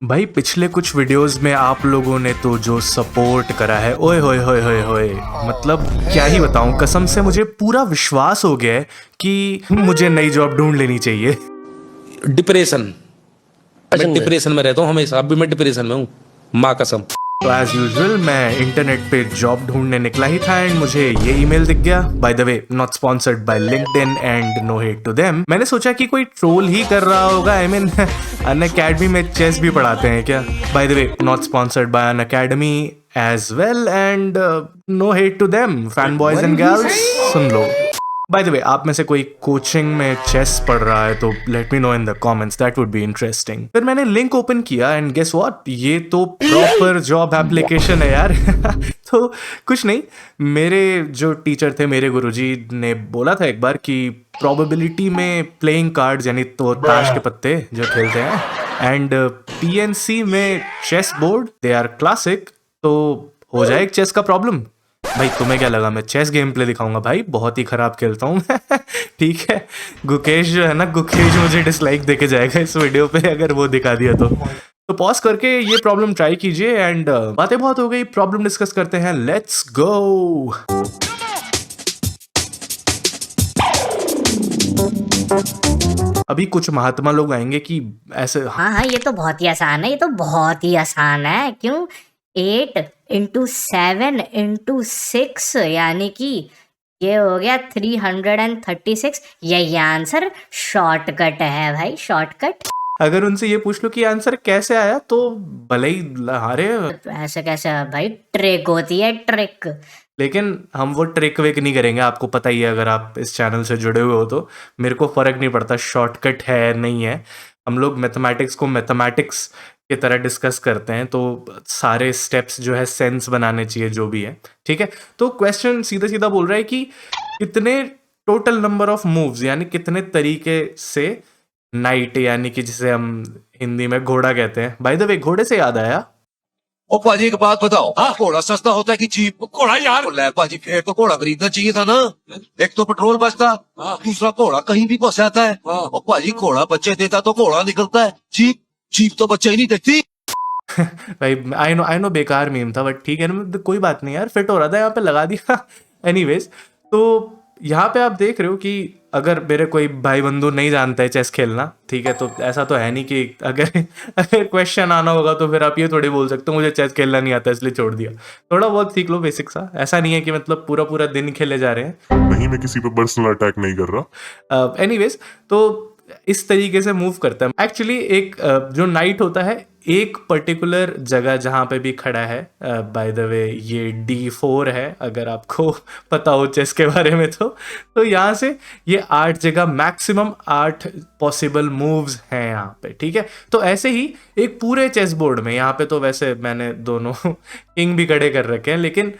भाई पिछले कुछ वीडियोस में आप लोगों ने तो जो सपोर्ट करा है, ओए होए होए होए होए, मतलब क्या ही बताऊं। कसम से मुझे पूरा विश्वास हो गया है कि मुझे नई जॉब ढूंढ लेनी चाहिए। डिप्रेशन। मैं डिप्रेशन में रहता हूँ हमेशा, अब भी मैं डिप्रेशन में हूँ, माँ कसम। तो एज यूजुअल मैं इंटरनेट पे जॉब ढूंढने निकला ही था एंड मुझे ये ईमेल दिख गया। By the way not sponsored by LinkedIn and no hate to them. मैंने सोचा कि कोई ट्रोल ही कर रहा होगा। आई मीन अन अकेडमी में चेस भी पढ़ाते हैं क्या? By the way not sponsored by Unacademy as well and no hate to them. Fan boys and girls सुन लो। बाय द वे आप में से कोई कोचिंग में चेस पढ़ रहा है तो let me know in the comments, that would be interesting. फिर मैंने लिंक ओपन किया एंड गेस व्हाट, ये तो प्रॉपर जॉब एप्लीकेशन है यार। तो कुछ नहीं, मेरे जो टीचर थे, मेरे गुरुजी ने बोला था एक बार कि प्रोबेबिलिटी में प्लेइंग कार्ड्स यानी तो ताश के पत्ते जो खेलते हैं एंड पीएनसी में chess board they are classic, तो हो जाए एक चेस का प्रॉब्लम। भाई तुम्हें क्या लगा मैं चेस गेम प्ले दिखाऊंगा? भाई बहुत ही खराब खेलता हूँ मैं। ठीक है, गुकेश जो है ना, गुकेश मुझे डिसलाइक देके जाएगा इस वीडियो पे अगर वो दिखा दिया तो पॉज करके ये प्रॉब्लम ट्राई कीजिए एंड बातें बहुत हो गई, प्रॉब्लम डिस्कस करते हैं। Let's go. अभी कुछ महात्मा लोग आएंगे कि ऐसे हाँ, ये तो बहुत ही आसान है, ये तो बहुत ही आसान है। क्यों? 8 into 7 into 6 यानी कि ये हो गया 336। यही आंसर शॉर्टकट है भाई, शॉर्टकट। अगर उनसे ये पूछ लो कि आंसर कैसे आया तो भले ही हारे, ऐसे कैसे भाई? ट्रिक होती है, ट्रिक। लेकिन हम वो ट्रिक वेक नहीं करेंगे। आपको पता ही है, अगर आप इस चैनल से जुड़े हुए हो तो मेरे को फ़र्क नहीं पड़ता शॉर्टकट है नहीं है। हम लोग मैथमेटिक्स को मैथमेटिक्स की तरह डिस्कस करते हैं, तो सारे स्टेप्स जो है सेंस बनाने चाहिए जो भी है। ठीक है, तो क्वेश्चन सीधा सीधा बोल रहा है कि कितने टोटल नंबर ऑफ मूव्स यानी कितने तरीके से नाइट यानी कि जिसे हम हिंदी में घोड़ा कहते हैं। बाय द वे घोड़े से याद आया, ओ पाजी एक बात बताओ, घोड़ा सस्ता होता है कि चीप? घोड़ा यार। ले पाजी फिर तो घोड़ा खरीदना चाहिए था ना। एक तो पेट्रोल बचता, दूसरा घोड़ा कहीं भी पहुंच जाता है। और पाजी घोड़ा बच्चे देता तो घोड़ा निकलता है, चीप चीप तो बच्चे ही नहीं देखती। भाई आई नो बेकार मीम था बट ठीक है ना, कोई बात नहीं यार, फिट हो रहा था यहाँ पे, लगा दिया। एनीवेज, तो यहाँ पे आप देख रहे हो कि अगर मेरे कोई भाई बंधु नहीं जानता है चेस खेलना, ठीक है, तो ऐसा तो है नहीं कि अगर अगर क्वेश्चन आना होगा तो फिर आप ये थोड़ी बोल सकते हो मुझे चेस खेलना नहीं आता इसलिए छोड़ दिया। थोड़ा बहुत सीख लो बेसिक सा, ऐसा नहीं है कि मतलब पूरा पूरा दिन खेले जा रहे हैं। नहीं, मैं किसी पे पर्सनल अटैक नहीं कर रहा। एनीवेज, तो इस तरीके से मूव करता है एक्चुअली। एक जो नाइट होता है एक पर्टिकुलर जगह जहाँ पे भी खड़ा है, बाय द वे ये D4 है अगर आपको पता हो चेस के बारे में तो यहाँ से ये 8 जगह, मैक्सिमम 8 पॉसिबल मूव्स हैं यहाँ पे। ठीक है, तो ऐसे ही एक पूरे चेस बोर्ड में, यहाँ पे तो वैसे मैंने दोनों किंग भी खड़े कर रखे हैं, लेकिन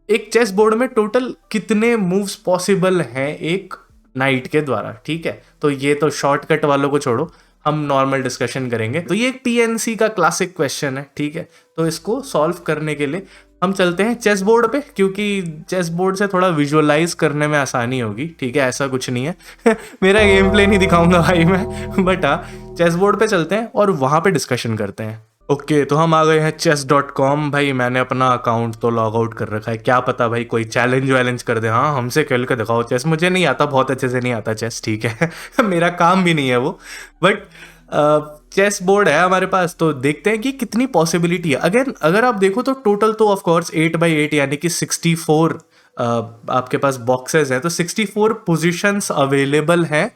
एक चेस बोर्ड में टोटल कितने मूव्स पॉसिबल हैं एक नाइट के द्वारा। ठीक है, तो ये तो शॉर्टकट वालों को छोड़ो, हम नॉर्मल डिस्कशन करेंगे। तो ये एक पीएनसी का क्लासिक क्वेश्चन है। ठीक है, तो इसको सॉल्व करने के लिए हम चलते हैं चेस बोर्ड पे, क्योंकि चेस बोर्ड से थोड़ा विजुअलाइज करने में आसानी होगी। ठीक है, ऐसा कुछ नहीं है। मेरा गेम प्ले नहीं दिखाऊंगा भाई मैं, बट हाँ चेस बोर्ड पे चलते हैं और वहां पे डिस्कशन करते हैं। ओके, तो हम आ गए हैं chess.com। भाई मैंने अपना अकाउंट तो लॉग आउट कर रखा है, क्या पता भाई कोई चैलेंज वैलेंज कर दे। हाँ, हमसे खेल के दिखाओ चेस। मुझे नहीं आता, बहुत अच्छे से नहीं आता चेस, ठीक है। मेरा काम भी नहीं है वो, बट चेस बोर्ड है हमारे पास, तो देखते हैं कि कितनी पॉसिबिलिटी है। अगेन अगर आप देखो तो टोटल तो ऑफ कोर्स 8x8 यानी कि 64 आपके पास बॉक्सेस हैं, तो 64 पोजीशंस अवेलेबल हैं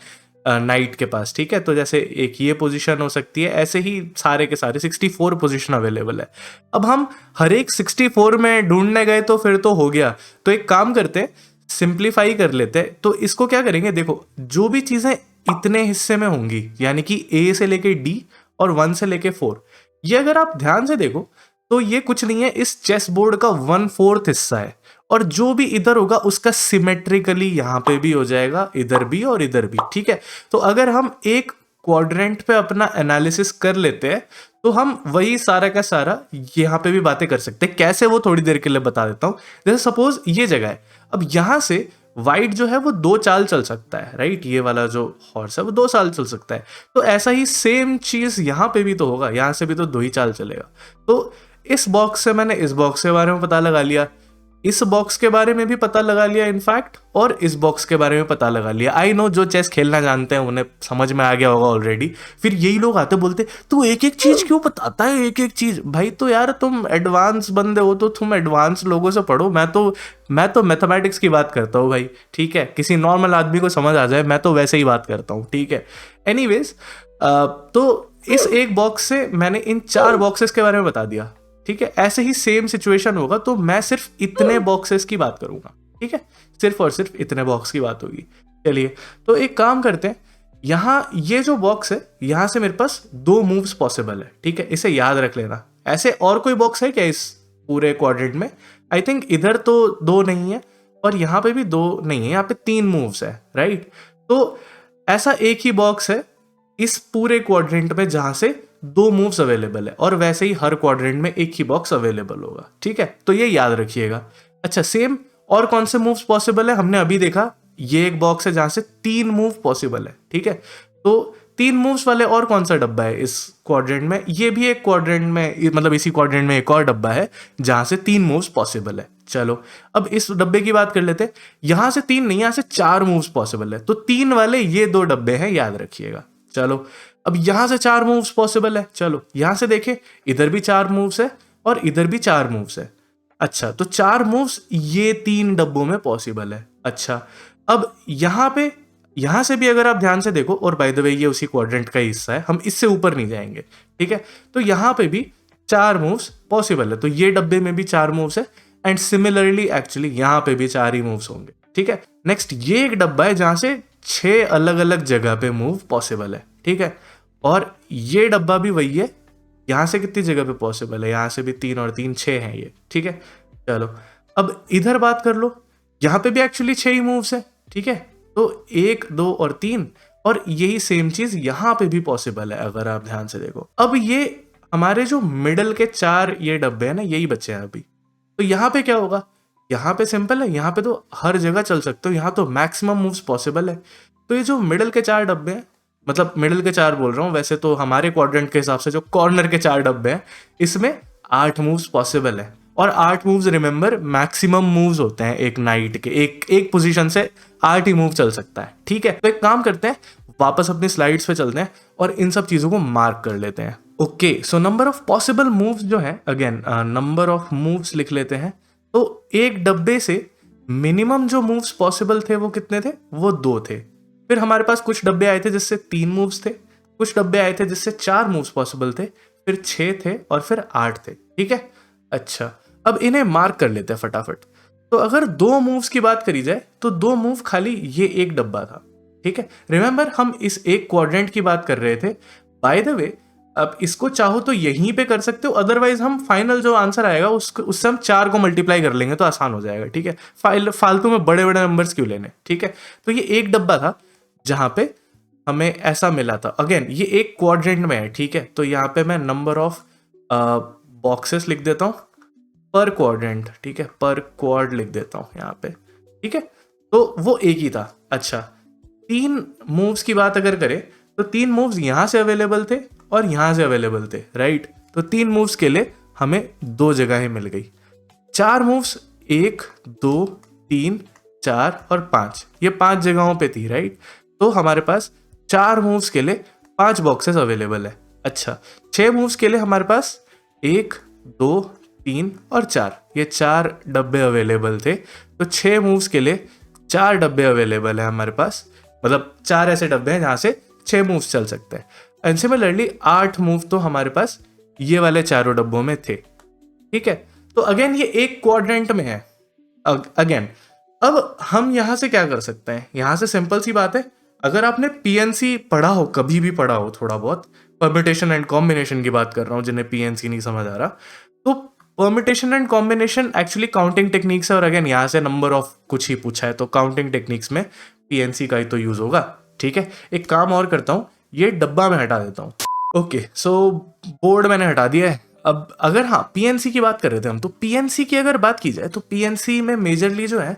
नाइट के पास। ठीक है, तो जैसे एक ये पोजीशन हो सकती है, ऐसे ही सारे के सारे 64 पोजीशन अवेलेबल है। अब हम हर एक 64 में ढूंढने गए तो फिर तो हो गया, तो एक काम करते हैं, सिंप्लीफाई कर लेते हैं। तो इसको क्या करेंगे, देखो जो भी चीज़ें इतने हिस्से में होंगी यानी कि A से लेके D और 1 से लेके 4, ये अगर आप ध्यान से देखो तो ये कुछ नहीं है, इस चेस बोर्ड का 1/4 हिस्सा है। और जो भी इधर होगा उसका सिमेट्रिकली यहाँ पे भी हो जाएगा, इधर भी और इधर भी। ठीक है, तो अगर हम एक क्वाड्रेंट पे अपना एनालिसिस कर लेते हैं तो हम वही सारा का सारा यहाँ पे भी बातें कर सकते हैं। कैसे, वो थोड़ी देर के लिए बता देता हूँ। जैसे सपोज ये जगह है, अब यहाँ से वाइट जो है वो 2 चाल चल सकता है, राइट? ये वाला जो हॉर्स है वो 2 चाल चल सकता है। तो ऐसा ही सेम चीज यहाँ पे भी तो होगा, यहाँ से भी तो 2 ही चाल चलेगा। तो इस बॉक्स से मैंने इस बॉक्स के बारे में पता लगा लिया, इस बॉक्स के बारे में भी पता लगा लिया इनफैक्ट, और इस बॉक्स के बारे में पता लगा लिया। आई नो जो चेस खेलना जानते हैं उन्हें समझ में आ गया होगा ऑलरेडी। फिर यही लोग आते बोलते तू एक एक चीज क्यों बताता है, एक एक चीज। भाई तो यार तुम एडवांस बंदे हो तो तुम एडवांस लोगों से पढ़ो। मैं तो मैथमेटिक्स की बात करता हूँ भाई, ठीक है? किसी नॉर्मल आदमी को समझ आ जाए मैं तो वैसे ही बात करता हूँ, ठीक है? एनीवेज, तो इस एक बॉक्स से मैंने इन 4 बॉक्सेस के बारे में बता दिया, ठीक है? ऐसे ही सेम सिचुएशन होगा तो मैं सिर्फ इतने बॉक्सेस की बात करूंगा, ठीक है? सिर्फ और सिर्फ इतने बॉक्स की बात होगी। चलिए, तो एक काम करते हैं, यहाँ ये जो बॉक्स है यहाँ से मेरे पास 2 मूव्स पॉसिबल है, ठीक है? इसे याद रख लेना। ऐसे और कोई बॉक्स है क्या इस पूरे क्वाड्रेंट में? आई थिंक इधर तो 2 नहीं है और यहाँ पे भी 2 नहीं है, यहाँ पे 3 मूव्स है, राइट? तो ऐसा एक ही बॉक्स है इस पूरे क्वाड्रेंट में जहां से 2 मूव्स अवेलेबल है, और वैसे ही हर क्वाड्रेंट में एक ही बॉक्स अवेलेबल होगा, ठीक है? तो ये याद रखिएगा। अच्छा, सेम और कौन से मूव्स पॉसिबल है? हमने अभी देखा ये एक बॉक्स है जहां से 3 मूव पॉसिबल है, ठीक है? तो 3 मूव्स वाले और कौन सा डब्बा है इस क्वाड्रेंट में? ये भी एक क्वाड्रेंट में, मतलब इसी क्वाड्रेंट में एक और डब्बा है जहां से 3 मूव्स पॉसिबल है। चलो अब इस डब्बे की बात कर लेते हैं। यहां से 3 नहीं, यहां से 4 मूव्स पॉसिबल है, तो 3 वाले ये 2 डब्बे हैं, याद रखिएगा। चलो अब यहां से 4 मूव्स पॉसिबल है। चलो यहां से देखें, इधर भी 4 मूव्स है और इधर भी 4 मूव्स है। अच्छा, तो 4 मूव्स ये 3 डब्बों में पॉसिबल है। अच्छा, अब यहां से भी अगर आप ध्यान से देखो, और बाय द वे ये उसी क्वाड्रेंट का हिस्सा है, हम इससे ऊपर नहीं जाएंगे, ठीक है? तो यहां पे भी 4 मूव्स पॉसिबल है, तो ये डब्बे में भी 4 मूव्स है, एंड सिमिलरली एक्चुअली यहां पे भी 4 ही मूव्स होंगे, ठीक है? नेक्स्ट, ये एक डब्बा है जहां से 6 अलग अलग जगह पे मूव पॉसिबल है, ठीक है? और ये डब्बा भी वही है, यहां से कितनी जगह पे पॉसिबल है? यहां से भी 3 और 3 6 हैं ये, ठीक है? चलो अब इधर बात कर लो, यहां पे भी एक्चुअली 6 ही मूव्स है, ठीक है? तो 1 2 और 3, और यही सेम चीज यहां पे भी पॉसिबल है अगर आप ध्यान से देखो। अब ये हमारे जो मिडल के 4 ये डब्बे हैं ना, यही बचे हैं अभी। तो यहाँ पे क्या होगा? यहाँ पे सिंपल है, यहाँ पे तो हर जगह चल सकते हो, यहाँ तो मैक्सिमम मूव्स पॉसिबल है। तो ये जो मिडल के 4 डब्बे हैं, मतलब मिडल के 4 बोल रहा हूँ, वैसे तो हमारे क्वाड्रेंट के हिसाब से जो कॉर्नर के 4 डब्बे हैं, इसमें 8 मूव्स पॉसिबल है। और 8 मूव्स, रिमेंबर, मैक्सिमम मूव्स होते हैं एक नाइट के, एक पोजीशन से 8 ही मूव चल सकता है, ठीक है? तो एक काम करते हैं, वापस अपनी स्लाइड्स पे चलते हैं और इन सब चीजों को मार्क कर लेते हैं। Okay, so number of possible moves जो है, अगेन नंबर ऑफ मूव्स लिख लेते हैं। तो एक डब्बे से मिनिमम जो मूव्स पॉसिबल थे वो कितने थे? वो 2 थे। फिर हमारे पास कुछ डब्बे आए थे जिससे 3 मूव्स थे, कुछ डब्बे आए थे जिससे 4 मूव्स पॉसिबल थे, फिर 6 थे और फिर 8 थे, ठीक है? अच्छा, अब इन्हें मार्क कर लेते हैं फटाफट। तो अगर 2 मूव्स की बात करी जाए तो 2 मूव खाली ये एक डब्बा था, ठीक है? रिमेंबर हम इस एक क्वाड्रेंट की बात कर रहे थे। बाय द वे, अब इसको चाहो तो यहीं पे कर सकते हो, अदरवाइज हम फाइनल जो आंसर आएगा उससे हम 4 को मल्टीप्लाई कर लेंगे तो आसान हो जाएगा, ठीक है? फालतू में बड़े बड़े नंबर्स क्यों लेने, ठीक है? तो ये एक डब्बा था जहां पे हमें ऐसा मिला था। अगेन ये एक क्वाड्रेंट में है, ठीक है? तो यहाँ पे मैं नंबर ऑफ बॉक्सेस लिख देता हूँ पर क्वाड्रेंट, ठीक है? पर क्वाड लिख देता हूँ यहाँ पे, ठीक है? तो वो एक ही था। अच्छा, 3 मूव्स की बात अगर करें तो 3 मूव्स यहाँ से अवेलेबल थे और यहाँ से अवेलेबल थे, राइट? तो 3 मूव्स के लिए हमें 2 जगहें मिल गई। 4 मूव्स 1 2 3 4 और 5, ये 5 जगहों पे थी, राइट? तो हमारे पास 4 मूव्स के लिए 5 बॉक्सेस अवेलेबल है। अच्छा, 6 मूव्स के लिए हमारे पास 1 2 3 और 4, ये 4 डब्बे अवेलेबल थे। तो 6 मूव्स के लिए 4 डब्बे अवेलेबल है हमारे पास, मतलब 4 ऐसे डब्बे हैं जहां से 6 मूव्स चल सकते हैं। एंड सिमिलरली 8 मूव तो हमारे पास ये वाले चारों डब्बों में थे, ठीक है? तो अगेन ये एक क्वाड्रेंट में है। अगेन अब हम यहां से क्या कर सकते हैं? यहां से सिंपल सी बात है, अगर आपने पीएनसी पढ़ा हो, कभी भी पढ़ा हो थोड़ा बहुत, परम्यूटेशन एंड कॉम्बिनेशन की बात कर रहा हूं, जिन्हें पीएनसी नहीं समझ आ रहा, तो permutation and combination actually counting techniques है। और अगेन यहाँ से नंबर ऑफ कुछ ही पूछा है, तो काउंटिंग टेक्निक्स में पीएनसी का ही तो यूज होगा, ठीक है? एक काम और करता हूँ, ये डब्बा मैं हटा देता हूँ। ओके, सो बोर्ड मैंने हटा दिया है। अब अगर हाँ पीएनसी की बात कर रहे थे हम, तो पीएनसी की अगर बात की जाए तो पीएनसी में मेजरली जो है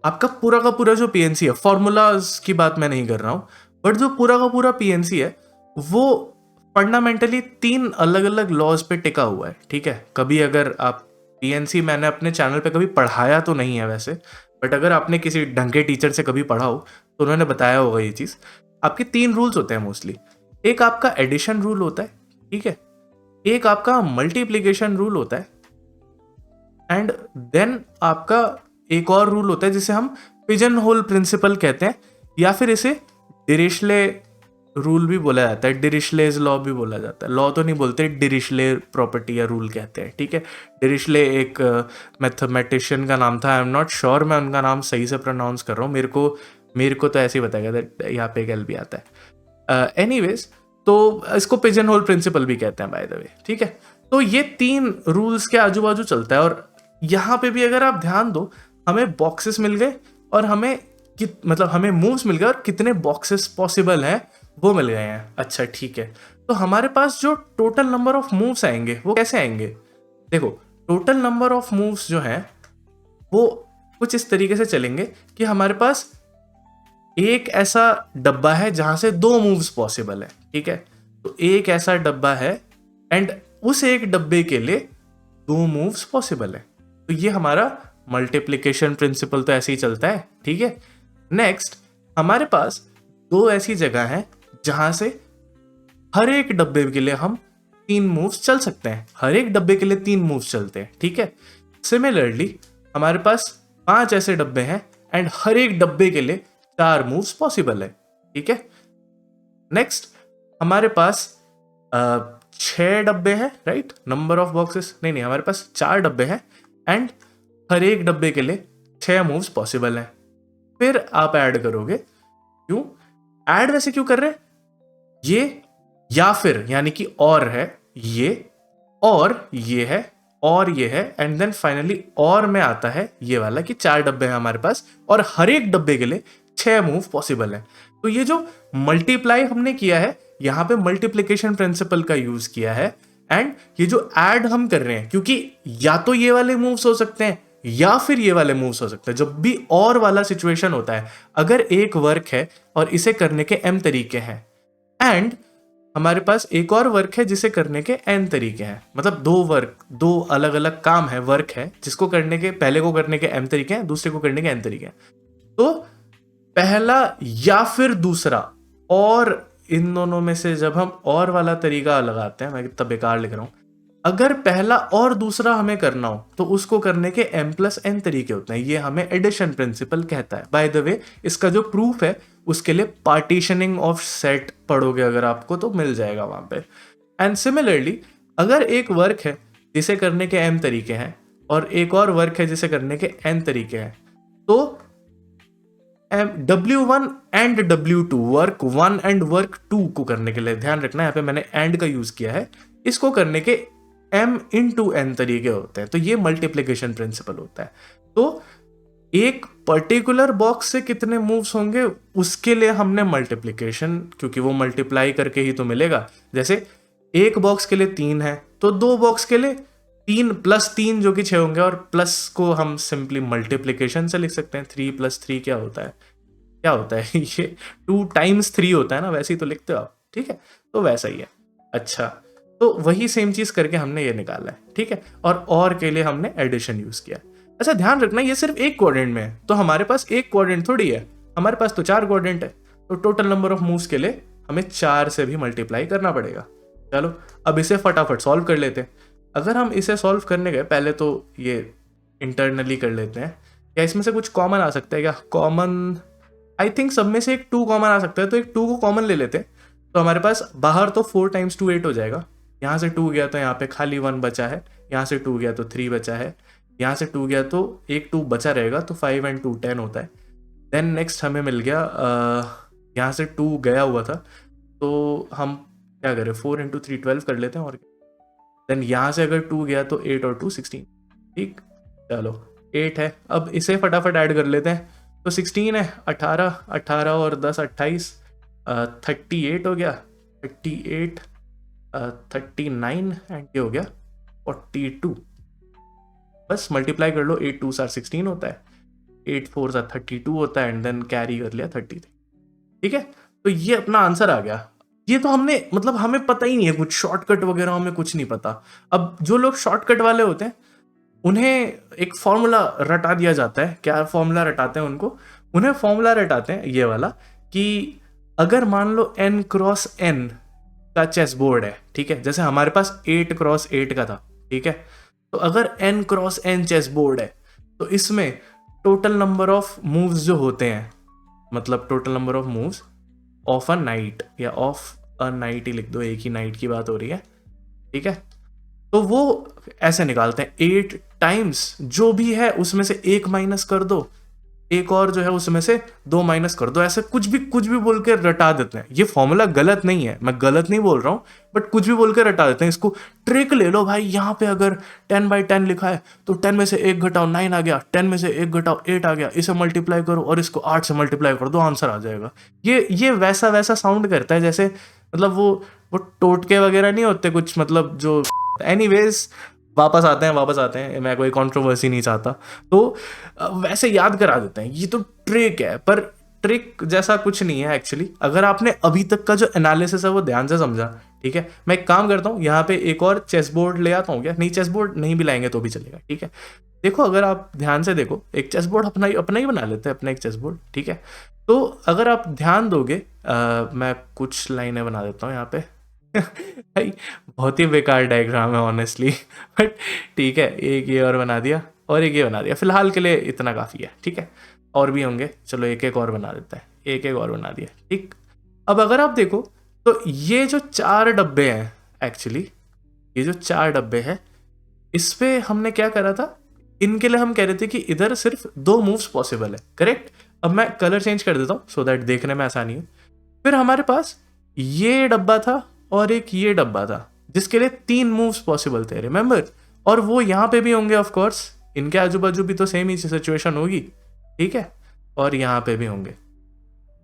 आपका पूरा का पूरा जो पीएनसी है, फॉर्मूलाज की बात मैं नहीं कर रहा हूँ, बट जो पूरा का पूरा पीएनसी है वो फंडामेंटली 3 अलग अलग लॉज पे टिका हुआ है, ठीक है। कभी अगर आप पीएनसी, मैंने अपने चैनल पे कभी पढ़ाया तो नहीं है वैसे, बट अगर आपने किसी ढंग के टीचर से कभी पढ़ा हो तो उन्होंने बताया होगा ये चीज़। आपके 3 रूल्स होते हैं मोस्टली। एक आपका एडिशन रूल होता है, ठीक है, एक आपका मल्टीप्लिकेशन रूल होता है, एंड देन आपका एक और रूल होता है जिसे हम पिजन होल प्रिंसिपल कहते हैं, या फिर इसे डिरिशले रूल भी बोला जाता है, डिरिशलेज लॉ भी बोला जाता है। लॉ तो नहीं बोलते, डिरिशले प्रॉपर्टी या रूल कहते हैं, ठीक है। डिरिशले एक मैथमेटिशियन का नाम था, आई एम नॉट श्योर मैं उनका नाम सही से प्रोनाउंस कर रहा हूँ, मेरे को तो ऐसे ही बताया गया, यहाँ पे एक एल भी आता है। एनीवेज, तो इसको पिजन होल प्रिंसिपल भी कहते हैं बाय द वे, ठीक है। तो ये 3 रूल्स के आजू बाजू चलता है, और यहाँ पे भी अगर आप ध्यान दो, हमें बॉक्सेस मिल गए और हमें मतलब हमें मूव्स मिल गए, और कितने बॉक्सेस पॉसिबल हैं वो मिल गए हैं। अच्छा ठीक है, तो हमारे पास जो टोटल नंबर ऑफ मूव्स आएंगे वो कैसे आएंगे? देखो, टोटल नंबर ऑफ मूव्स जो हैं वो कुछ इस तरीके से चलेंगे कि हमारे पास एक ऐसा डब्बा है जहां से 2 मूव्स पॉसिबल है, ठीक है। तो एक ऐसा डब्बा है एंड उस एक डब्बे के लिए 2 मूव्स पॉसिबल है। तो ये हमारा मल्टीप्लिकेशन प्रिंसिपल तो ऐसे ही चलता है, ठीक है। नेक्स्ट, हमारे पास 2 ऐसी जगह हैं जहां से हर एक डब्बे के लिए हम 3 मूव्स चल सकते हैं, हर एक डब्बे के लिए 3 मूव्स चलते हैं, ठीक है। सिमिलरली हमारे पास 5 ऐसे डब्बे हैं एंड हर एक डब्बे के लिए 4 मूव्स पॉसिबल है, ठीक है। नेक्स्ट, हमारे पास 6 डब्बे हैं, राइट, नंबर ऑफ बॉक्सेस नहीं, हमारे पास 4 डब्बे हैं एंड हर एक डब्बे के लिए 6 मूव्स पॉसिबल हैं। फिर आप ऐड करोगे, क्यों ऐड वैसे क्यों कर रहे हैं? ये या फिर यानी कि और है, ये और ये है और ये है, एंड देन फाइनली और में आता है ये वाला कि 4 डब्बे हैं हमारे पास और हर एक डब्बे के लिए 6 मूव पॉसिबल है। तो ये जो मल्टीप्लाई हमने किया है, यहां पे मल्टीप्लिकेशन प्रिंसिपल का यूज किया है, एंड ये जो ऐड हम कर रहे हैं, क्योंकि या तो ये वाले मूव्स हो सकते हैं या फिर ये वाले मूव्स हो सकते हैं। जब भी और वाला सिचुएशन होता है, अगर एक वर्क है और इसे करने के m तरीके हैं एंड हमारे पास एक और वर्क है जिसे करने के n तरीके हैं, मतलब 2 अलग अलग काम है, वर्क है जिसको करने के, पहले को करने के m तरीके हैं, दूसरे को करने के n तरीके हैं, तो पहला या फिर दूसरा, और इन दोनों में से जब हम और वाला तरीका लगाते हैं, मैं कितना बेकार लिख रहा हूं, अगर पहला और दूसरा हमें करना हो तो उसको करने के m+n तरीके होते हैं। ये हमें एडिशन प्रिंसिपल कहता है। बाय द वे, इसका जो प्रूफ है उसके लिए पार्टीशनिंग ऑफ सेट पढ़ोगे अगर आपको तो मिल जाएगा वहां पे। एंड सिमिलरली, अगर एक वर्क है जिसे करने के m तरीके हैं और एक और वर्क है जिसे करने के n तरीके हैं, तो W1 and W2, work 1 and work 2 को करने के लिए, ध्यान रखना यहाँ पे मैंने एंड का यूज किया है, इसको करने के m×n तरीके होते हैं। तो ये मल्टीप्लिकेशन प्रिंसिपल होता है। तो एक पर्टिकुलर बॉक्स से कितने मूव्स होंगे उसके लिए हमने मल्टीप्लिकेशन, क्योंकि वो मल्टीप्लाई करके ही तो मिलेगा। जैसे एक बॉक्स के लिए 3 है तो 2 बॉक्स के लिए 3 + 3 जो कि 6 होंगे, और प्लस को हम सिंपली मल्टीप्लिकेशन से लिख सकते हैं। 3 + 3 क्या होता है, ये 2 × 3 होता है ना, वैसे ही तो लिखते हो आप, ठीक है। तो वैसा ही है। अच्छा, तो वही सेम चीज करके हमने ये निकाला है, ठीक है। और के लिए हमने एडिशन यूज किया। अच्छा, ध्यान रखना ये सिर्फ एक क्वाड्रेंट में है, तो हमारे पास एक क्वाड्रेंट थोड़ी है, हमारे पास तो 4 क्वाड्रेंट है। तो टोटल नंबर ऑफ मूव्स के लिए हमें 4 से भी मल्टीप्लाई करना पड़ेगा। चलो अब इसे फटाफट सॉल्व कर लेते हैं। अगर हम इसे सॉल्व करने गए, पहले तो ये इंटरनली कर लेते हैं। क्या इसमें से कुछ कॉमन आ सकता है क्या? कॉमन, आई थिंक सब में से एक 2 कॉमन आ सकता है, तो एक 2 को कॉमन ले लेते हैं। तो हमारे पास बाहर तो 4 × 2 8 हो जाएगा, यहाँ से 2 गया तो यहाँ पे खाली 1 बचा है, यहाँ से 2 गया तो 3 बचा है, यहाँ से 2 गया तो एक 2 बचा रहेगा, तो 5 × 2 10 होता है। देन नेक्स्ट हमें मिल गया, यहाँ से 2 गया हुआ था तो हम क्या करें, 4 × 3 12 कर लेते हैं। और देन यहाँ से अगर 2 गया तो 8 और 2 16, ठीक, चलो 8 है। अब इसे फटाफट ऐड कर लेते हैं। तो 16 है, 18 और 10 28, 38 हो गया, 38 39 एंड ये हो गया 42। बस मल्टीप्लाई कर लो, 8 2 16 होता है। 8 4 सा 32 होता है एंड देन कैरी कर लिया 33। ठीक है, तो ये अपना आंसर आ गया। ये तो हमने मतलब हमें पता ही नहीं है कुछ शॉर्टकट वगैरह, हमें कुछ नहीं पता। अब जो लोग शॉर्टकट वाले होते हैं उन्हें एक फॉर्मूला रटा दिया जाता है। क्या फॉर्मूला रटाते हैं उन्हें फॉर्मूला रटाते हैं ये वाला कि अगर मान लो n क्रॉस n का चेस बोर्ड है, ठीक है, जैसे हमारे पास 8 क्रॉस 8 का था, ठीक है, तो अगर n cross n chess board है तो इसमें टोटल नंबर ऑफ मूव्स जो होते हैं, मतलब total number of moves of a night या ऑफ अ नाइट ही लिख दो, एक ही नाइट की बात हो रही है, ठीक है, तो वो ऐसे निकालते हैं 8 टाइम्स जो भी है उसमें से 1 माइनस कर दो, एक और जो है उसमें से 2 माइनस कर दो, ऐसे कुछ भी बोल के रटा देते हैं। ये फॉर्मूला गलत नहीं है, मैं गलत नहीं बोल रहा हूँ, बट कुछ भी बोल के रटा देते हैं। इसको ट्रिक ले लो भाई, यहाँ पे अगर 10/10 लिखा है तो 10 में से 1 घटाओ 9 आ गया, 10 में से 1 घटाओ 8 आ गया, इसे मल्टीप्लाई करो और इसको 8 से मल्टीप्लाई कर दो, आंसर आ जाएगा। ये वैसा साउंड करता है जैसे मतलब वो टोटके वगैरह नहीं होते कुछ, मतलब जो एनीवेज वापस आते हैं, मैं कोई कंट्रोवर्सी नहीं चाहता, तो वैसे याद करा देते हैं। ये तो ट्रिक है, पर ट्रिक जैसा कुछ नहीं है एक्चुअली, अगर आपने अभी तक का जो एनालिसिस है वो ध्यान से समझा। ठीक है, मैं एक काम करता हूँ, यहाँ पे एक और चेस बोर्ड ले आता हूँ। क्या नहीं, चेस बोर्ड नहीं भी लाएंगे तो भी चलेगा। ठीक है, देखो अगर आप ध्यान से देखो, एक चेस बोर्ड अपना ही बना लेते हैं, अपना एक चेस बोर्ड। ठीक है, तो अगर आप ध्यान दोगे, मैं कुछ लाइनें बना देता हूँ यहाँ पे भाई बहुत ही बेकार डायग्राम है ऑनेस्टली, बट ठीक है, एक ये और बना दिया और एक ये बना दिया, फिलहाल के लिए इतना काफ़ी है। ठीक है, और भी होंगे, चलो एक और बना देता है, एक और बना दिया। ठीक, अब अगर आप देखो तो ये जो 4 डब्बे हैं, एक्चुअली ये जो 4 डब्बे हैं, इस पे हमने क्या करा था, इनके लिए हम कह रहे थे कि इधर सिर्फ 2 मूव्स पॉसिबल है। करेक्ट, अब मैं कलर चेंज कर देता हूँ सो दैट देखने में आसानी हो। फिर हमारे पास ये डब्बा था और एक ये डब्बा था जिसके लिए 3 मूव्स पॉसिबल थे, रिमेंबर, और वो यहाँ पे भी होंगे ऑफ कोर्स, इनके आजू बाजू भी तो सेम ही सिचुएशन होगी। ठीक है, और यहाँ पे भी होंगे।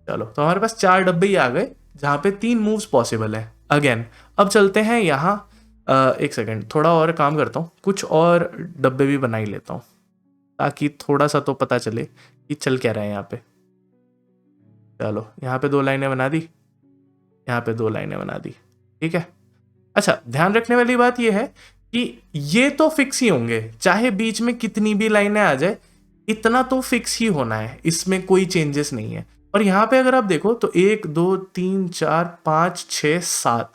चलो, तो हमारे पास 4 डब्बे ही आ गए जहाँ पे 3 मूव्स पॉसिबल है। अगेन अब चलते हैं यहाँ, एक सेकेंड, थोड़ा और काम करता हूँ, कुछ और डब्बे भी बना ही लेता हूँ ताकि थोड़ा सा तो पता चले कि चल क्या रहा है यहाँ पे। चलो, यहाँ पे 2 लाइनें बना दी, यहाँ पे 2 लाइनें बना दी। ठीक है, अच्छा, ध्यान रखने वाली बात यह है कि ये तो फिक्स ही होंगे, चाहे बीच में कितनी भी लाइनें आ जाए, इतना तो फिक्स ही होना है, इसमें कोई चेंजेस नहीं है। और यहाँ पे अगर आप देखो तो 1 2 3 4 5 6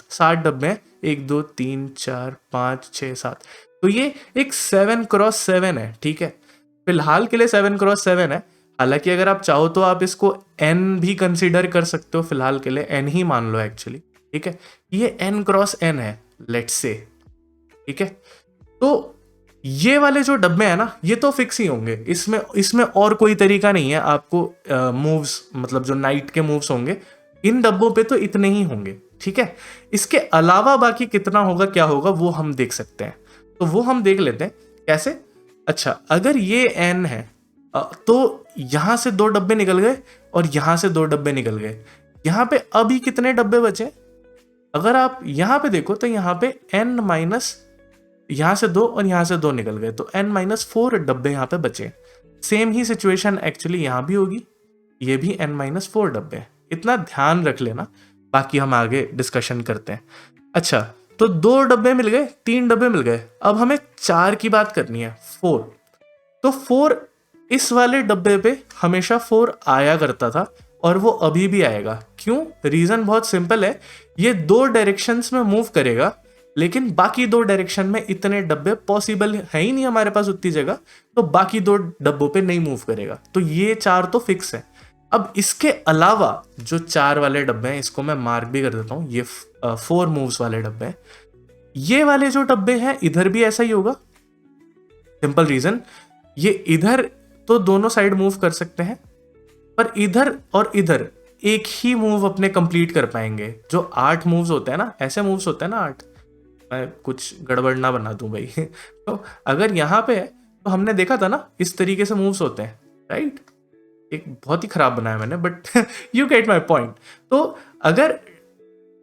7 डब्बे हैं, 1 2 3 4 5 6 7, तो ये एक 7x7 है। ठीक है, फिलहाल के लिए 7x7 है, हालांकि अगर आप चाहो तो आप इसको n भी कंसीडर कर सकते हो, फिलहाल के लिए n ही मान लो एक्चुअली। ठीक है, ये n×n है, लेट्स से। ठीक है, तो ये वाले जो डब्बे हैं ना, ये तो फिक्स ही होंगे, इसमें और कोई तरीका नहीं है आपको मूव्स, मतलब जो नाइट के मूव्स होंगे इन डब्बों पे तो इतने ही होंगे। ठीक है, इसके अलावा बाकी कितना होगा, क्या होगा, वो हम देख सकते हैं, तो वो हम देख लेते हैं कैसे। अच्छा, अगर ये n है तो यहां से 2 डब्बे निकल गए और यहां से 2 डब्बे निकल गए, यहां पे अभी कितने डब्बे बचे, अगर आप यहां पे देखो तो यहां पे n माइनस, यहां से 2 और यहां से 2 निकल गए, तो n-4 डब्बे यहां पे बचे। सेम ही सिचुएशन एक्चुअली यहां भी होगी, ये भी n-4 डब्बे हैं, इतना ध्यान रख लेना, बाकी हम आगे डिस्कशन करते हैं। अच्छा, तो 2 डब्बे मिल गए, 3 डब्बे मिल गए, अब हमें 4 की बात करनी है, 4। तो 4 इस वाले डब्बे पे हमेशा 4 आया करता था और वो अभी भी आएगा। क्यों? रीजन बहुत सिंपल है, ये 2 डायरेक्शंस में मूव करेगा, लेकिन बाकी 2 डायरेक्शन में इतने डब्बे पॉसिबल है ही नहीं हमारे पास उतनी जगह, तो बाकी 2 डब्बों पे नहीं मूव करेगा, तो ये 4 तो फिक्स है। अब इसके अलावा जो 4 वाले डब्बे हैं, इसको मैं मार्क भी कर देता हूँ, ये 4 मूव्स वाले डब्बे हैं। ये वाले जो डब्बे हैं इधर भी ऐसा ही होगा, सिंपल रीजन, ये इधर तो दोनों साइड मूव कर सकते हैं, पर इधर और इधर एक ही मूव अपने कंप्लीट कर पाएंगे। जो 8 मूव्स होते हैं ना, ऐसे मूव्स होते हैं ना 8, मैं कुछ गड़बड़ ना बना दूं भाई तो अगर यहाँ पे है तो हमने देखा था ना, इस तरीके से मूव्स होते हैं, राइट। एक बहुत ही खराब बनाया मैंने, but you get my point. तो अगर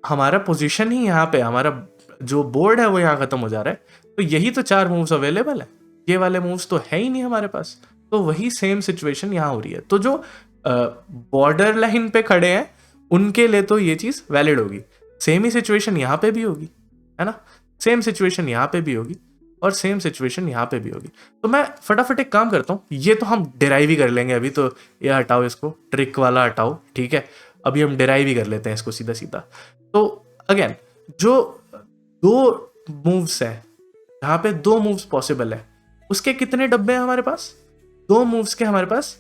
हमारा पोजीशन ही यहाँ पे, हमारा जो बोर्ड है वो यहाँ खत्म हो जा रहा है, तो यही तो 4 मूव्स अवेलेबल है, ये वाले मूव्स तो है ही नहीं हमारे पास, तो वही सेम सिचुएशन यहाँ हो रही है। तो जो बॉर्डर लाइन पे खड़े हैं उनके लिए तो ये चीज़ वैलिड होगी, सेम ही सिचुएशन यहाँ पे भी होगी, है ना, सेम सिचुएशन यहाँ पे भी होगी और सेम सिचुएशन यहाँ पे भी होगी। तो मैं फटाफट एक काम करता हूँ, ये तो हम डिराइव ही कर लेंगे अभी, तो ये हटाओ, इसको ट्रिक वाला हटाओ, ठीक है, अभी हम डिराइव ही कर लेते हैं इसको सीधा सीधा। तो अगेन जो दो मूव्स है, यहाँ पे दो मूव्स पॉसिबल है, उसके कितने डब्बे हैं हमारे पास? दो मूव्स के हमारे पास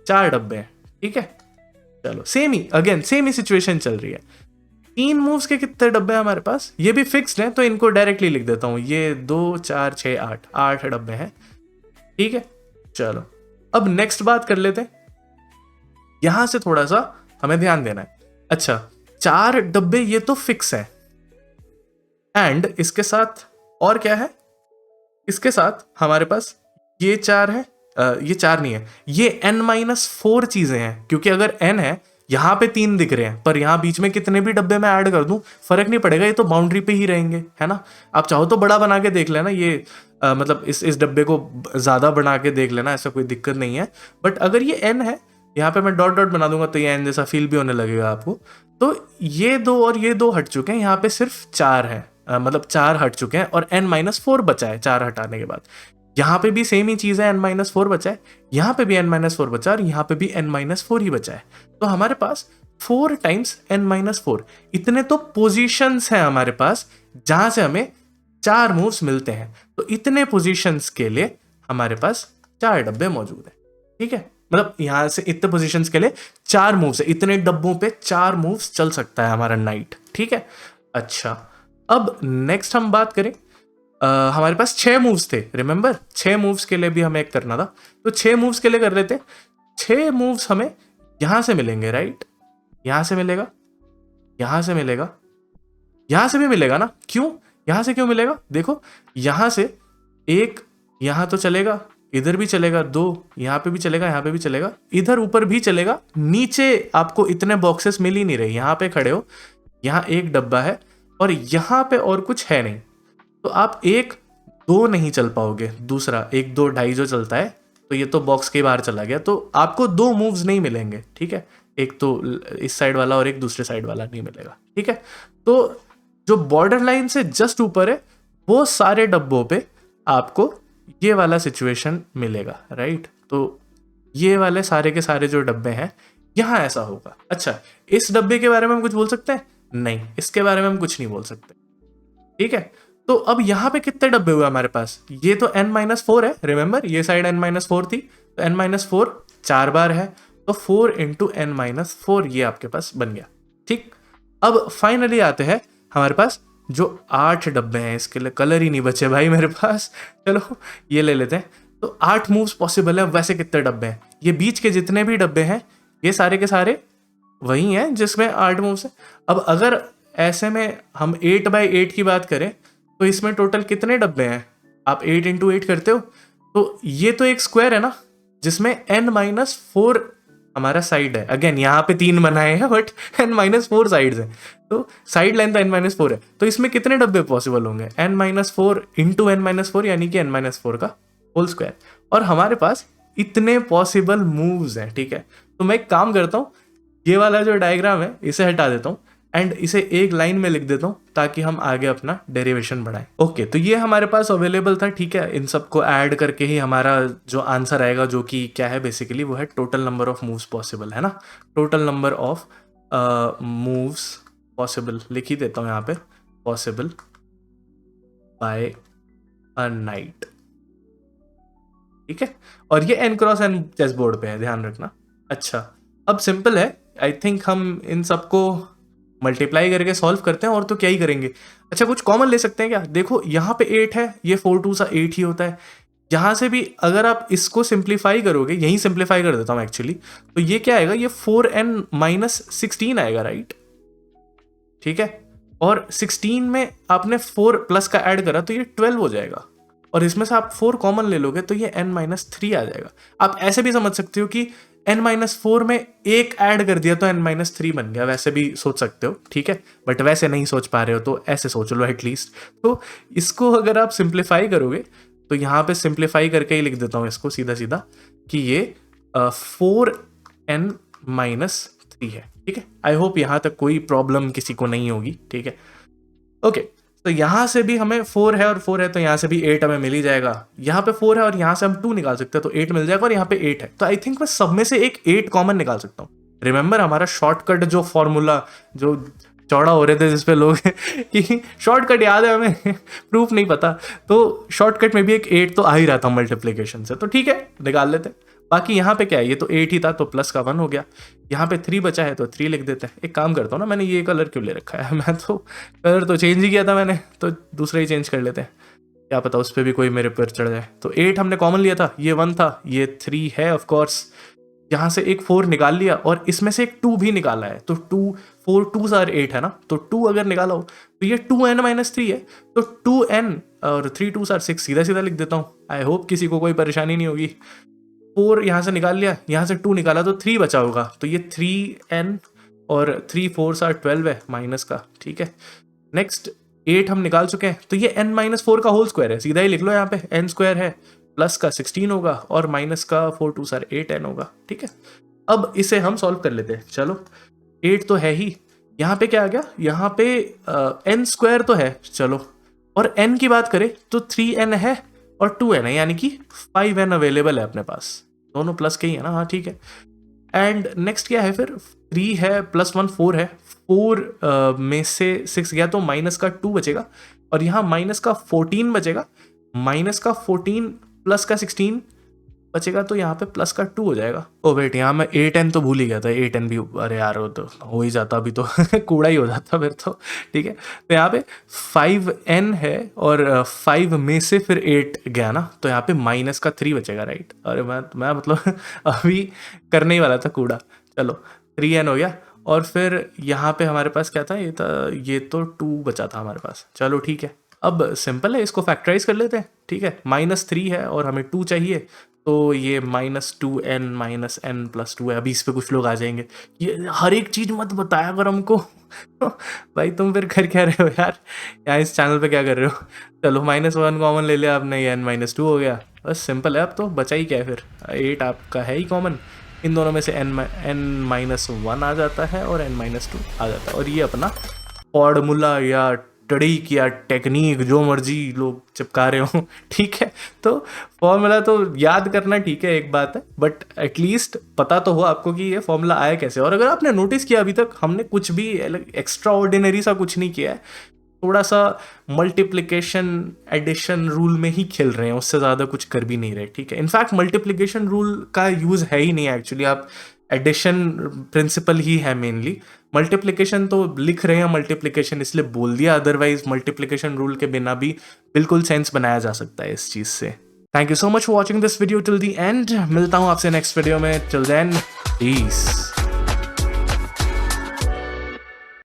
4 डब्बे हैं, ठीक है। चलो सेम ही, अगेन सेम ही सिचुएशन चल रही है। 3 मूव्स के कितने डब्बे हैं हमारे पास? ये भी फिक्स्ड है तो इनको डायरेक्टली लिख देता हूं, ये 2 4 6 8 डब्बे हैं, ठीक है। चलो अब नेक्स्ट बात कर लेते हैं, यहां से थोड़ा सा हमें ध्यान देना है। अच्छा 4 डब्बे ये तो फिक्स है, एंड इसके साथ और क्या है? इसके साथ हमारे पास ये 4 है, ये 4 नहीं है, ये n-4 चीजें हैं, क्योंकि अगर n है, यहाँ पे 3 दिख रहे हैं, पर यहाँ बीच में कितने भी डब्बे मैं ऐड कर दूं फर्क नहीं पड़ेगा, ये तो बाउंड्री पे ही रहेंगे, है ना। आप चाहो तो बड़ा बना के देख लेना, ये मतलब इस डब्बे को ज्यादा बना के देख लेना, ऐसा कोई दिक्कत नहीं है। बट अगर ये n है, यहाँ पे मैं डॉट डॉट बना दूंगा तो ये n जैसा फील भी होने लगेगा आपको। तो ये 2 और ये 2 हट चुके हैं, यहाँ पे सिर्फ 4 है, मतलब 4 हट चुके हैं और n-4 बचा है 4 हटाने के बाद। यहाँ पे भी सेम ही चीज है, n-4 बचा है, यहाँ पे भी n-4 बचा है और यहाँ पे भी n-4 ही बचा है। तो हमारे पास 4 टाइम्स n-4 इतने तो पोजीशंस हैं हमारे पास जहां से हमें 4 मूव्स मिलते हैं। तो इतने पोजीशंस के लिए हमारे पास 4 डब्बे मौजूद है, ठीक है। मतलब यहां से इतने पोजीशंस के लिए 4 मूव्स है, इतने डब्बों पे 4 मूव्स चल सकता है हमारा नाइट, ठीक है। अच्छा अब नेक्स्ट हम बात करें, हमारे पास 6 मूव्स थे, रिमेंबर 6 मूव्स के लिए भी हमें एक करना था, तो 6 मूव्स के लिए कर लेते। 6 मूव्स हमें यहां से मिलेंगे, राइट, यहां से मिलेगा, यहां से मिलेगा, यहां से भी मिलेगा ना। क्यों यहां से क्यों मिलेगा? देखो यहां से एक, यहां तो चलेगा, इधर भी चलेगा, 2 यहां पे भी चलेगा, यहां पे भी चलेगा, इधर ऊपर भी चलेगा, नीचे आपको इतने बॉक्सेस मिल ही नहीं रहे। यहां पे खड़े हो, यहां एक डब्बा है और यहां पे और कुछ है नहीं, तो आप 1 2 नहीं चल पाओगे, दूसरा 1 2 2.5 जो चलता है, तो ये तो बॉक्स के बाहर चला गया, तो आपको 2 मूव्स नहीं मिलेंगे, ठीक है। एक तो इस साइड वाला और एक दूसरे साइड वाला नहीं मिलेगा, ठीक है। तो जो बॉर्डर लाइन से जस्ट ऊपर है वो सारे डब्बों पे आपको ये वाला सिचुएशन मिलेगा, राइट। तो ये वाले सारे के सारे जो डब्बे हैं यहां ऐसा होगा। अच्छा इस डब्बे के बारे में हम कुछ बोल सकते हैं? नहीं, इसके बारे में हम कुछ नहीं बोल सकते, ठीक है। तो अब यहाँ पे कितने डब्बे हुए हमारे पास? ये तो n-4 है, रिमेंबर ये साइड n-4 थी, तो n-4 4 बार है, तो 4 इंटू n-4 ये आपके पास बन गया, ठीक। अब फाइनली आते हैं हमारे पास जो 8 डब्बे हैं, इसके लिए कलर ही नहीं बचे भाई मेरे पास, चलो ये ले लेते हैं। तो 8 मूव्स पॉसिबल है। वैसे कितने डब्बे हैं? ये बीच के जितने भी डब्बे हैं ये सारे के सारे वही हैं जिसमें 8 मूव्स हैं। अब अगर ऐसे में हम 8/8 की बात करें तो इसमें टोटल कितने डब्बे हैं? आप 8 इंटू 8 करते हो, तो ये तो एक स्क्वायर है ना जिसमें n-4 हमारा साइड है। अगेन यहाँ पे 3 बनाए हैं बट n-4 साइड्स हैं, तो साइड लेंथ n-4 है, तो इसमें कितने डब्बे पॉसिबल होंगे? n-4 इंटू n-4 यानी कि n-4 का होल स्क्वायर। और हमारे पास इतने पॉसिबल मूव्स हैं, ठीक है। तो मैं एक काम करता हूँ, ये वाला जो डायग्राम है इसे हटा देता हूँ एंड इसे एक लाइन में लिख देता हूँ ताकि हम आगे अपना डेरिवेशन बढ़ाएं। ओके तो ये हमारे पास अवेलेबल था, ठीक है। इन सबको ऐड करके ही हमारा जो आंसर आएगा, जो कि क्या है बेसिकली, वो है total number of moves possible, है ना। Total number of moves possible लिख ही देता हूँ यहाँ पे, पॉसिबल बाय अ नाइट, ठीक है। और ये n×n चेस बोर्ड पे है, ध्यान रखना। अच्छा अब सिंपल है, आई थिंक हम इन सबको मल्टीप्लाई करके सॉल्व करते हैं, और तो क्या ही करेंगे। अच्छा कुछ कॉमन ले सकते हैं क्या? देखो यहाँ पे 8 है, ये 4 2 सा 8 ही होता है। यहाँ से भी अगर आप इसको सिंप्लीफाई करोगे, यही सिंप्लीफाई कर देता हूँ एक्चुअली, तो ये क्या आएगा? ये 4n-16 आएगा, राइट, ठीक है। और 16 में आपने 4 प्लस का ऐड करा तो ये 12 हो जाएगा, और इसमें से आप 4 कॉमन ले लोगे तो ये n-3 आ जाएगा। आप ऐसे भी समझ सकते हो कि n-4 में 1 ऐड कर दिया तो n-3 बन गया, वैसे भी सोच सकते हो, ठीक है। बट वैसे नहीं सोच पा रहे हो तो ऐसे सोच लो एटलीस्ट। तो इसको अगर आप सिंप्लीफाई करोगे तो यहाँ पे सिंप्लीफाई करके ही लिख देता हूँ इसको सीधा सीधा, कि ये 4n माइनस 3 है। ठीक है, आई होप यहाँ तक कोई प्रॉब्लम किसी को नहीं होगी। ठीक है, ओके, तो यहाँ से भी हमें 4 है और 4 है, तो यहाँ से भी 8 हमें मिल ही जाएगा। यहाँ पे 4 है और यहाँ से हम 2 निकाल सकते हैं, तो 8 मिल जाएगा, और यहाँ पे 8 है, तो आई थिंक मैं सब में से एक 8 कॉमन निकाल सकता हूँ। रिमेंबर हमारा शॉर्टकट जो फॉर्मूला जो चौड़ा हो रहे थे जिसपे लोग कि शॉर्टकट याद है हमें प्रूफ नहीं पता, तो शॉर्टकट में भी एक 8 तो आ ही रहा था मल्टीप्लिकेशन से, तो ठीक है निकाल लेते हैं। बाकी यहाँ पे क्या है, ये तो 8 ही था, तो प्लस का 1 हो गया। यहाँ पे 3 बचा है, तो 3 लिख देते हैं। एक काम करता हूँ ना, मैंने ये कलर क्यों ले रखा है, मैं तो कलर तो चेंज ही किया था मैंने, तो दूसरा ही चेंज कर लेते हैं, क्या पता उस पर भी कोई मेरे पर चढ़ जाए। तो 8 हमने कॉमन लिया था, ये 1 था, ये 3 है ऑफ कोर्स। यहाँ से एक 4 निकाल लिया और इसमें से एक 2 भी निकाला है, तो 2 4 2 आर 8 है ना, तो 2 अगर निकाला हो तो ये 2n माइनस 3 है, तो 2n और 3 2 आर 6, सीधा सीधा लिख देता हूँ। आई होप किसी को कोई परेशानी नहीं होगी। 4 यहाँ से निकाल लिया, यहाँ से 2 निकाला तो 3 बचा होगा, तो ये 3n और 3 4 आर 12 है माइनस का। ठीक है, नेक्स्ट 8 हम निकाल चुके हैं, तो ये n माइनस 4 का होल स्क्वायर है, सीधा ही लिख लो, यहाँ पे n स्क्वायर है, प्लस का 16 होगा और माइनस का 4 2 आर 8n होगा। ठीक है, अब इसे हम सॉल्व कर लेते हैं। चलो 8 तो है ही, यहाँ पे क्या आ गया, यहाँ पे n स्क्वायर तो है, चलो, और n की बात करें तो 3n है और 2n है, यानी कि 5n अवेलेबल है अपने पास, दोनों प्लस के ही है ना। हाँ ठीक है, एंड नेक्स्ट क्या है फिर, 3 है प्लस 1 4 है, 4 में से 6 गया तो माइनस का 2 बचेगा, और यहाँ माइनस का 14 बचेगा, माइनस का 14 प्लस का 16 बचेगा, तो यहाँ पे प्लस का 2 हो जाएगा। ओ वेट, यहाँ मैं 8n तो भूल ही गया था, 8n भी, अरे यार वो तो हो ही जाता अभी तो कूड़ा ही हो जाता फिर तो। ठीक है, तो यहाँ पे 5n है और 5 में से फिर 8 गया ना, तो यहाँ पे माइनस का 3 बचेगा, राइट। अरे मैं मतलब अभी करने ही वाला था कूड़ा। चलो 3n हो गया, और फिर यहाँ पे हमारे पास क्या था, ये तो 2 बचा था हमारे पास। चलो ठीक है, अब सिंपल है, इसको फैक्टराइज कर लेते हैं। ठीक है, -3 है और हमें 2 चाहिए, तो ये -2n माइनस n प्लस 2 है। अभी इस पे कुछ लोग आ जाएंगे, ये हर एक चीज़ मत बताया अगर हमको भाई तुम फिर कर क्या रहे हो यार, यहाँ इस चैनल पे क्या कर रहे हो। चलो -1 कॉमन ले लिया आपने, ये n-2 हो गया, बस सिंपल है। अब तो बचा ही क्या है फिर, 8 आपका है ही कॉमन, इन दोनों में से n-1 आ जाता है और n-2 आ जाता है, और ये अपना फॉर्मूला या ट्रिक या टेक्निक जो मर्जी लोग चिपका रहे हो। ठीक है, तो फॉर्मूला तो याद करना ठीक है एक बात है, बट एटलीस्ट पता तो हो आपको कि ये फॉर्मूला आया कैसे। और अगर आपने नोटिस किया, अभी तक हमने कुछ भी एक्स्ट्रा ऑर्डिनरी सा कुछ नहीं किया है, थोड़ा सा मल्टीप्लिकेशन एडिशन रूल में ही खेल रहे हैं, उससे ज़्यादा कुछ कर भी नहीं रहे। ठीक है, इनफैक्ट मल्टीप्लिकेशन रूल का यूज़ है ही नहीं एक्चुअली, आप एडिशन प्रिंसिपल ही है मेनली। मल्टीप्लिकेशन तो लिख रहे हैं मल्टीप्लिकेशन इसलिए बोल दिया, अदरवाइज मल्टीप्लिकेशन रूल के बिना भी बिल्कुल सेंस बनाया जा सकता है इस चीज़ से। Thank you so much for watching this video till the end. मिलता हूँ आपसे नेक्स्ट वीडियो में, टिल देन पीस।